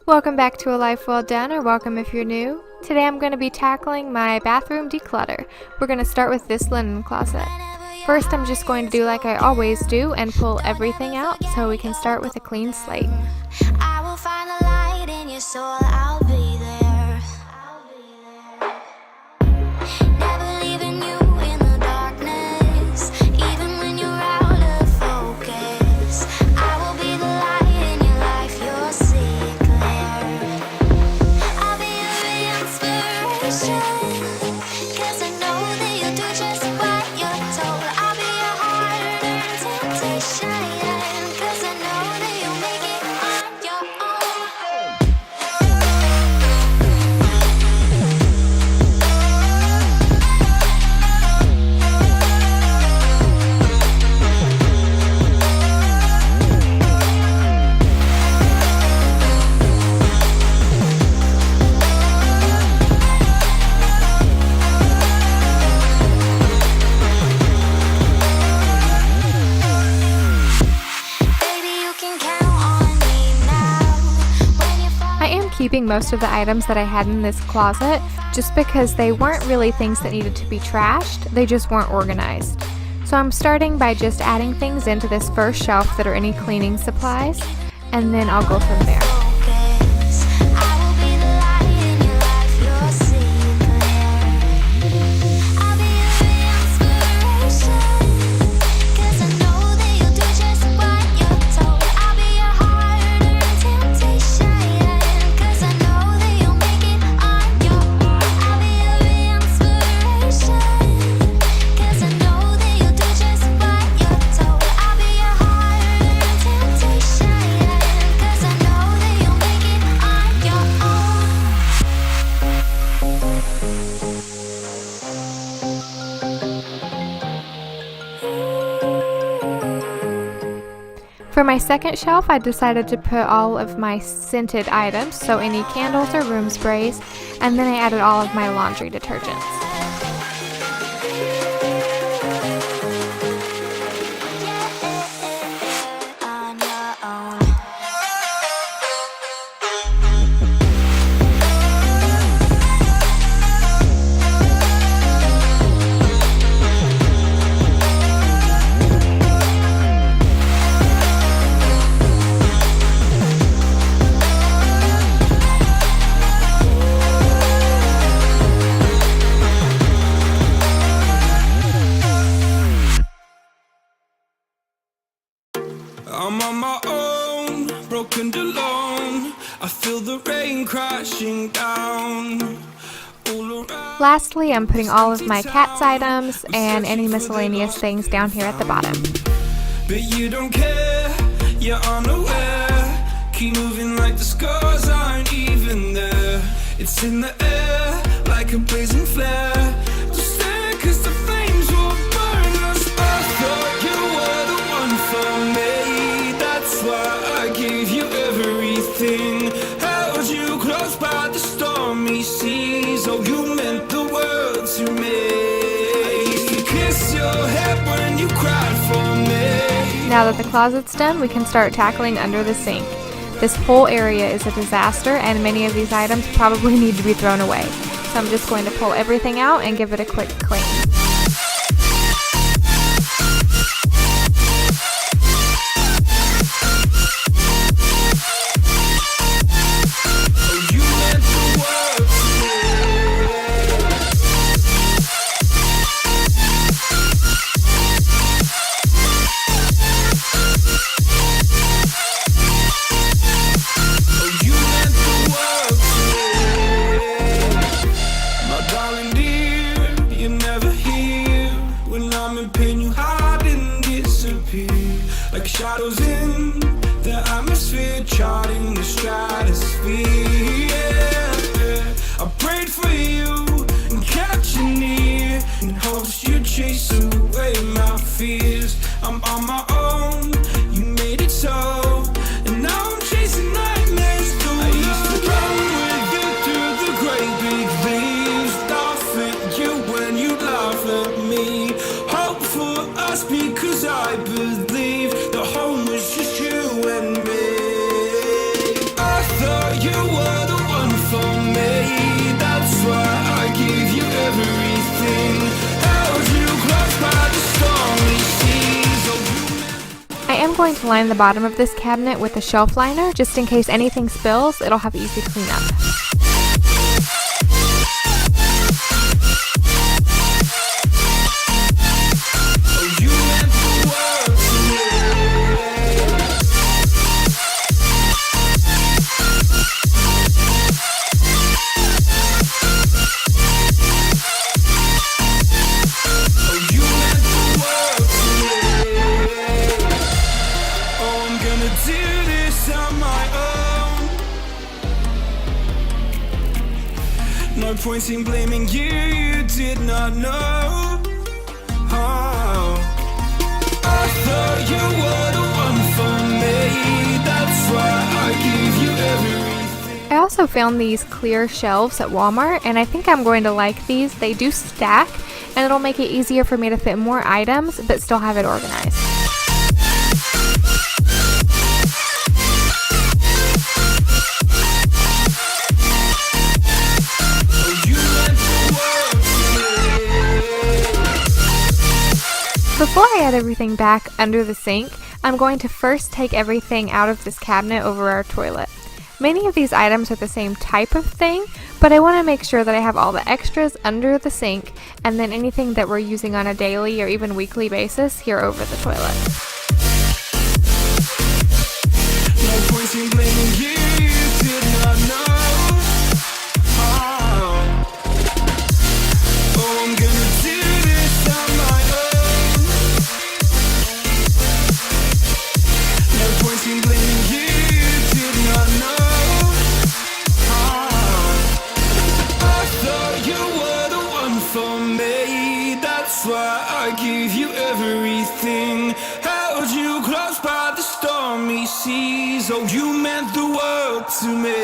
Welcome back to A Life Well Done, or welcome if you're new. Today I'm going to be tackling my bathroom declutter. We're going to start with this linen closet. First, I'm just going to do like I always do and pull everything out so we can start with a clean slate. I will find the light in your soul, I'll be there. Never leaving you in the darkness, even when you're out of focus. I will be the light in your life, you'll see it clear. I'll be your inspiration, 'cause I know that you'll do just what you're told. I'll be your heart and temptation, 'cause I know that you'll make it on your own. Baby, you can count on me now. When you fall I am keeping most of the items that I had in this closet just because they weren't really things that needed to be trashed, they just weren't organized. So I'm starting by just adding things into this first shelf that are any cleaning supplies, and then I'll go from there. focus, I will be the light in your life, you'll see it clear. I'll be your inspiration, 'cause I know that you'll do just what you're told. I'll be your heart and temptation, 'cause I know that you'll make it on your own. I'll be your inspiration, 'cause I know that you'll do just what you're told. I'll be your heart and temptation, 'cause I know that you'll make it on your own. For my second shelf, I decided to put all of my scented items, so any candles or room sprays, and then I added all of my laundry detergents. On your own. I'm on my own, broken alone. I feel the rain crashing down all around. Lastly, I'm putting all of my cat's items and any miscellaneous things down here at the bottom. But you don't care, you're unaware. Keep moving like the scars aren't even there. It's in the air, like a blazing flare. Just stare, 'cause the flames will burn us. I thought you were the one for me. That's why I gave you everything. Held you close by the stormy seas. Oh, you meant the world to me. I used to kiss your head when you cried for me. Now that the closet's done, we can start tackling under the sink. This whole area is a disaster, and many of these items probably need to be thrown away. So I'm just going to pull everything out and give it a quick clean. Oh, you meant the world to me. Oh, you meant the world to me. My darling dear, you're never here. When I'm in pain, you hide and disappear. Like shadows in the atmosphere, charting the stratosphere. Yeah. I prayed for you and kept you near, in hopes you'd chase away my fears. I'm on my own, you made it so, and now I'm chasing nightmares through. I used to run with you through the great big leaves, laugh at you when you laugh at me. Hope for us because I believe the home was just you and me. I thought you going to line the bottom of this cabinet with a shelf liner just in case anything spills. It'll have easy cleanup. No point in blaming you, you did not know. Oh, I thought you were the one for me. That's why I give you everything. I also found these clear shelves at Walmart, and I think I'm going to like these. They do stack, and it'll make it easier for me to fit more items, but still have it organized. Before I add everything back under the sink, I'm going to first take everything out of this cabinet over our toilet. Many of these items are the same type of thing, but I want to make sure that I have all the extras under the sink and then anything that we're using on a daily or even weekly basis here over the toilet. No point in blaming you, you did not know. Oh, I'm gonna do this on my own. No point in blaming you, you did not know. I thought you were the one for me. That's why I give you everything. Held you close by the stormy seas. Oh, you meant the world to me.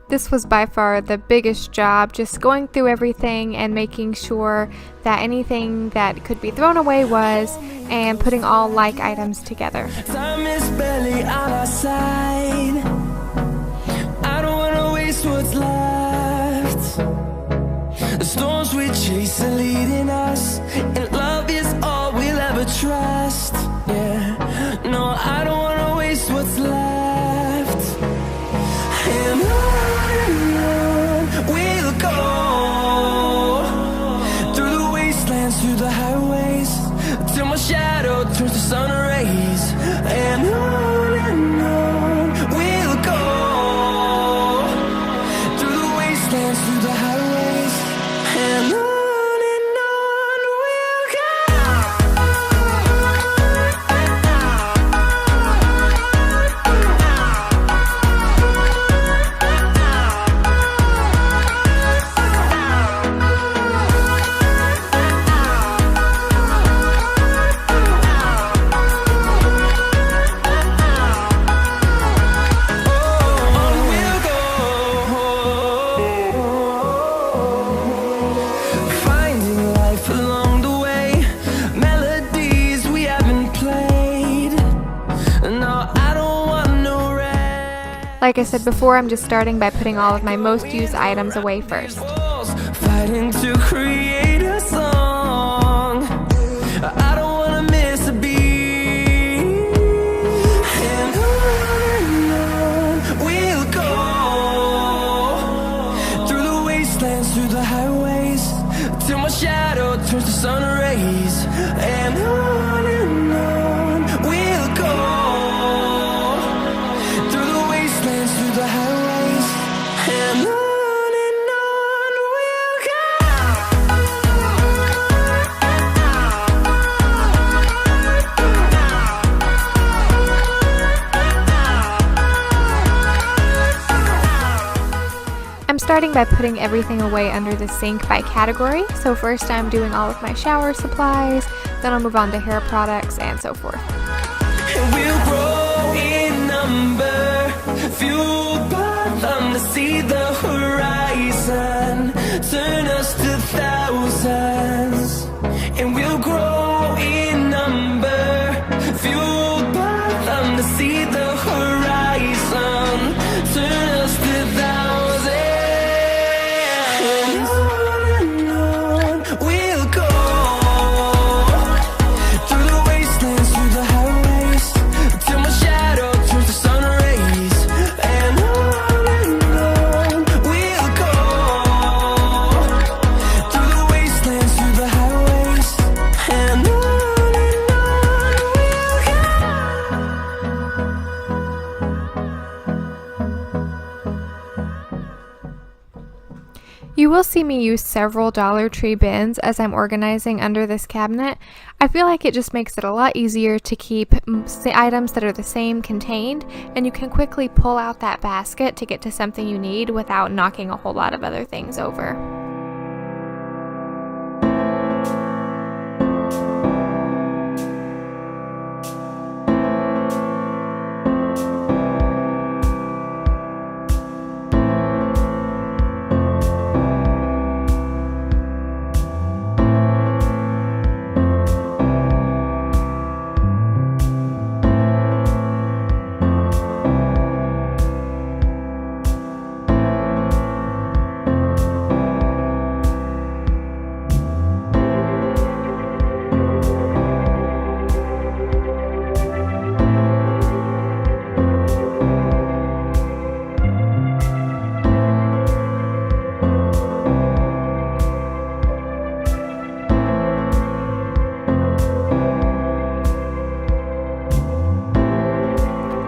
This was by far the biggest job, just going through everything and making sure that anything that could be thrown away was, and putting all like items together. Time is barely on our side. I don't wanna waste what's left. The storms we chase are leading us, and love is all we'll ever trust. Yeah, no, I don't wanna waste what's left. And on we'll go, through the wastelands, through the highways, till my shadow turns to sun rays. And on we'll go, through the wastelands, through the highways, and on we'll go. Finding life along the way, melodies we haven't played. No, I don't want no rest. Like I said before, I'm just starting by putting all of my most used items away first. Fighting to create a song. I don't wanna miss a beat. And on we'll go, through the wastelands, through the highways, till my shadow turns to sun rays. And on we'll go, through the wastelands, through the highways, and on we'll go. I'm starting by putting everything away under the sink by category. So first I'm doing all of my shower supplies, then I'll move on to hair products and so forth. And we'll grow in number, fueled by them to see the horizon, turn us to thousands. And we'll grow in number, fueled by them to see the horizon, turn us to thousands. And on we'll go, will see me use several Dollar Tree bins as I'm organizing under this cabinet. I feel like it just makes it a lot easier to keep the items that are the same contained, and you can quickly pull out that basket to get to something you need without knocking a whole lot of other things over.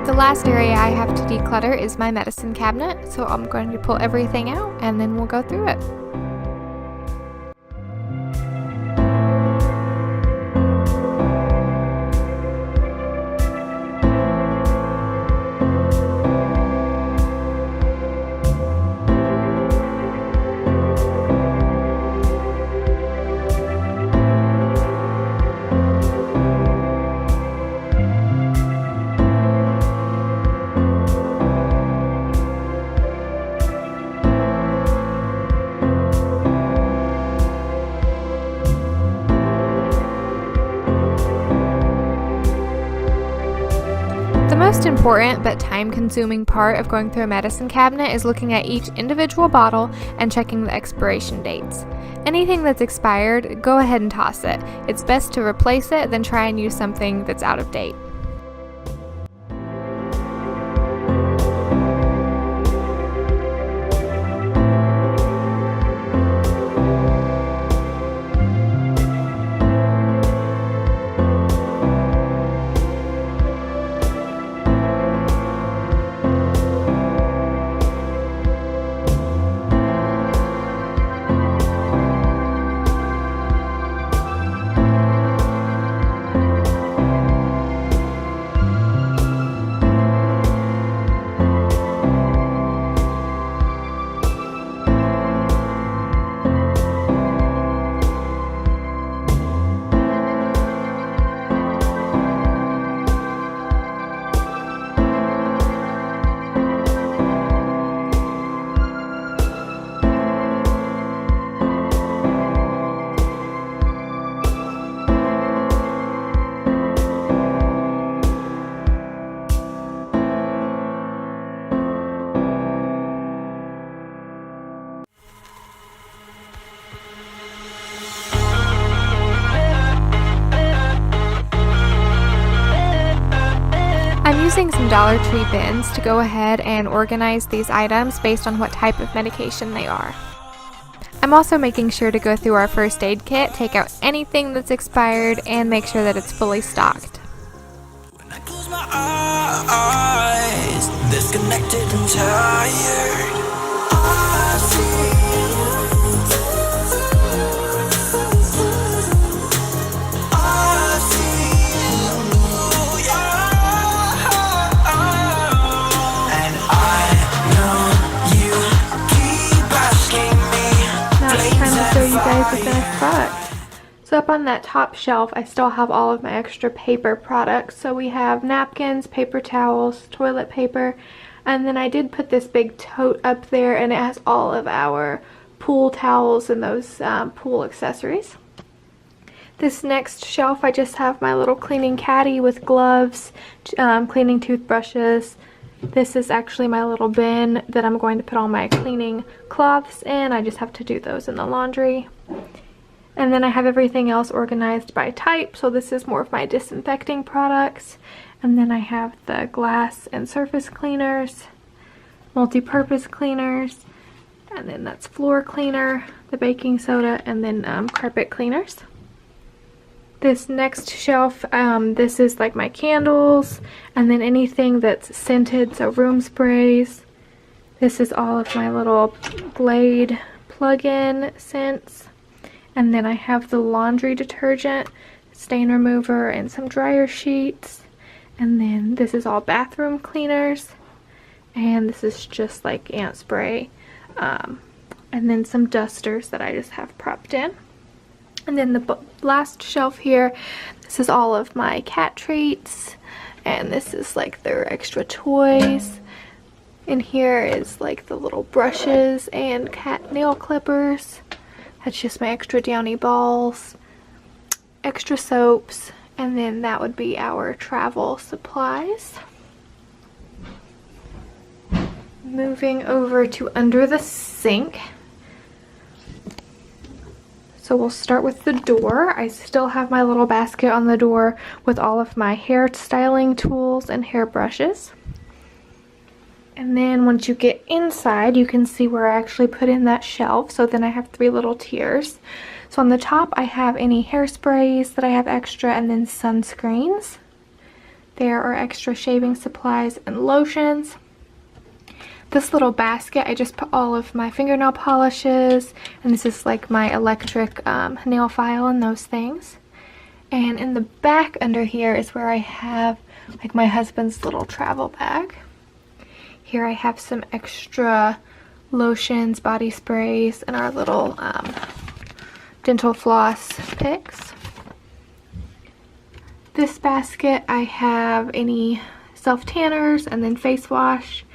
The last area I have to declutter is my medicine cabinet, so I'm going to pull everything out and then we'll go through it. The most important but time-consuming part of going through a medicine cabinet is looking at each individual bottle and checking the expiration dates. Anything that's expired, go ahead and toss it. It's best to replace it than try and use something that's out of date. I'm using some Dollar Tree bins to go ahead and organize these items based on what type of medication they are. I'm also making sure to go through our first aid kit, take out anything that's expired, and make sure that it's fully stocked. When I close my eyes, disconnected and tired, I see the finished product. So up on that top shelf I still have all of my extra paper products. So we have napkins, paper towels, toilet paper, and then I did put this big tote up there and it has all of our pool towels and those pool accessories. This next shelf I just have my little cleaning caddy with gloves, cleaning toothbrushes. This is actually my little bin that I'm going to put all my cleaning cloths in. I just have to do those in the laundry. And then I have everything else organized by type. So this is more of my disinfecting products. And then I have the glass and surface cleaners, multi-purpose cleaners, and then that's floor cleaner, the baking soda, and then carpet cleaners. This next shelf, this is like my candles, and then anything that's scented, so room sprays. This is all of my little Glade plug-in scents. And then I have the laundry detergent, stain remover, and some dryer sheets. And then this is all bathroom cleaners. And this is just like ant spray. And then some dusters that I just have propped in. And then the last shelf here, this is all of my cat treats. And this is like their extra toys. In here is like the little brushes and cat nail clippers. That's just my extra downy balls, extra soaps, and then that would be our travel supplies. Moving over to under the sink. So we'll start with the door. I still have my little basket on the door with all of my hair styling tools and hair brushes. And then once you get inside, you can see where I actually put in that shelf. So then I have 3 little tiers. So on the top, I have any hairsprays that I have extra, and then sunscreens. There are extra shaving supplies and lotions. This little basket, I just put all of my fingernail polishes, and this is like my electric nail file and those things. And in the back under here is where I have like my husband's little travel bag. Here I have some extra lotions, body sprays, and our little dental floss picks. This basket I have any self-tanners and then face wash.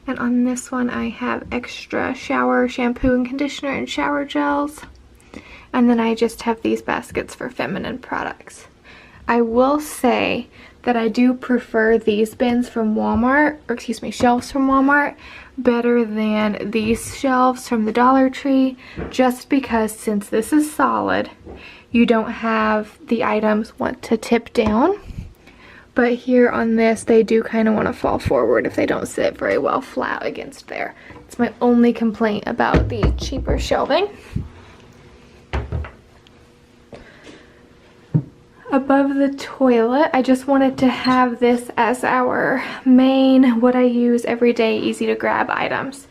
And on this one I have extra shower shampoo and conditioner and shower gels. And then I just have these baskets for feminine products. I will say that I do prefer these bins from Walmart, or excuse me, shelves from Walmart, better than these shelves from the Dollar Tree, just because since this is solid, you don't have the items want to tip down. But here on this, they do kind of want to fall forward if they don't sit very well flat against there. It's my only complaint about the cheaper shelving. Above the toilet, I just wanted to have this as our main, what I use every day, easy to grab items.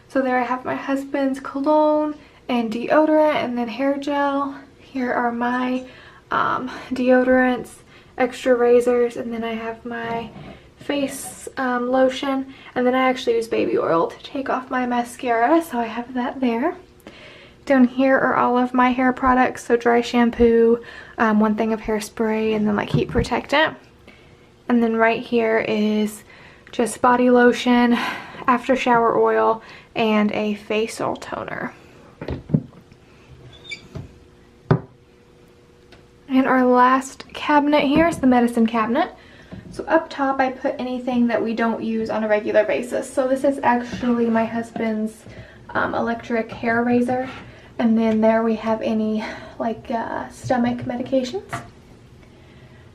So there I have my husband's cologne and deodorant and then hair gel. Here are my deodorants, extra razors, and then I have my face lotion, and then I actually use baby oil to take off my mascara, so I have that there. Down here are all of my hair products, so dry shampoo, 1 thing of hairspray, and then like heat protectant. And then right here is just body lotion, after shower oil, and a facial toner. And our last cabinet here is the medicine cabinet. So up top I put anything that we don't use on a regular basis. So this is actually my husband's electric hair razor. And then there we have any like stomach medications.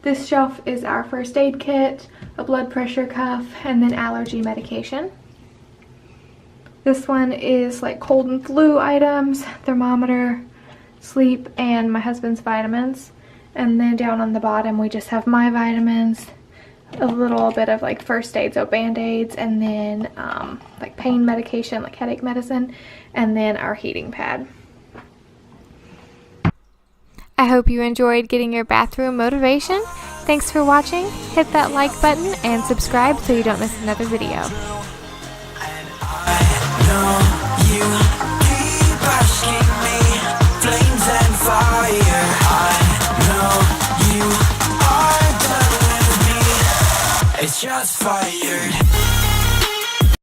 This shelf is our first aid kit, a blood pressure cuff, and then allergy medication. This one is like cold and flu items, thermometer, sleep, and my husband's vitamins. And then down on the bottom we just have my vitamins, a little bit of like first aid, so band-aids, and then like pain medication, like headache medicine, and then our heating pad. I hope you enjoyed getting your bathroom motivation. Thanks for watching. Hit that like button and subscribe so you don't miss another video. It's just fired.